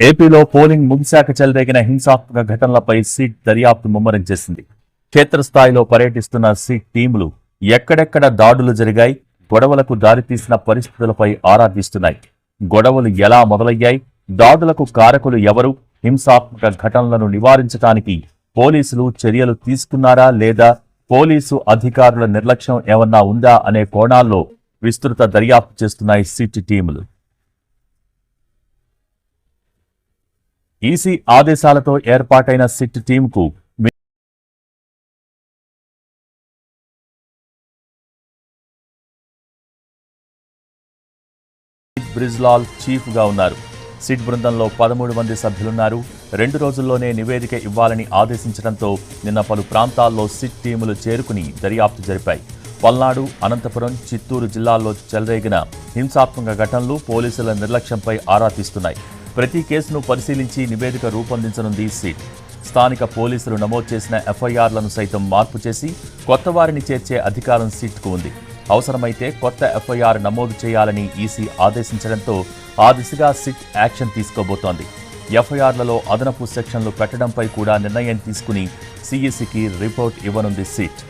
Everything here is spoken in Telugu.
ఏపీలో పోలింగ్ ముగిశాక చెలరేగిన హింసాత్మక ఘటనలపై సిట్ దర్యాప్తు ముమ్మరం చేసింది. క్షేత్రస్థాయిలో పర్యటిస్తున్న సిట్ టీములు ఎక్కడెక్కడ దాడులు జరిగాయి, గొడవలకు దారితీసిన పరిస్థితులపై ఆరా తీస్తున్నాయి. గొడవలు ఎలా మొదలయ్యాయి, దాడులకు కారకులు ఎవరు, హింసాత్మక ఘటనలను నివారించడానికి పోలీసులు చర్యలు తీసుకున్నారా లేదా, పోలీసు అధికారుల నిర్లక్ష్యం ఏమన్నా ఉందా అనే కోణాల్లో విస్తృత దర్యాప్తు చేస్తున్నాయి సిట్ టీములు. ఈసీ ఆదేశాలతో ఏర్పాటైన సిట్ టీంకు బ్రిజ్లాల్ చీఫ్ గా ఉన్నారు. సిట్ బృందంలో 13 మంది సభ్యులున్నారు. 2 రోజుల్లోనే నివేదిక ఇవ్వాలని ఆదేశించడంతో నిన్న పలు ప్రాంతాల్లో సిట్ టీములు చేరుకుని దర్యాప్తు జరిపాయి. పల్నాడు, అనంతపురం, చిత్తూరు జిల్లాల్లో చెలరేగిన హింసాత్మక ఘటనలు పోలీసుల నిర్లక్ష్యంపై ఆరా తీస్తున్నాయి. ప్రతి కేసును పరిశీలించి నివేదిక రూపొందించనుంది సిట్. స్థానిక పోలీసులు నమోదు చేసిన ఎఫ్ఐఆర్లను సైతం మార్పు చేసి కొత్త వారిని చేర్చే అధికారం సిట్కు ఉంది. అవసరమైతే కొత్త ఎఫ్ఐఆర్ నమోదు చేయాలని ఈసీ ఆదేశించడంతో ఆ దిశగా సిట్ యాక్షన్ తీసుకోబోతోంది. ఎఫ్ఐఆర్లలో అదనపు సెక్షన్లు పెట్టడంపై కూడా నిర్ణయం తీసుకుని సిఈసికి రిపోర్ట్ ఇవ్వనుంది సిట్.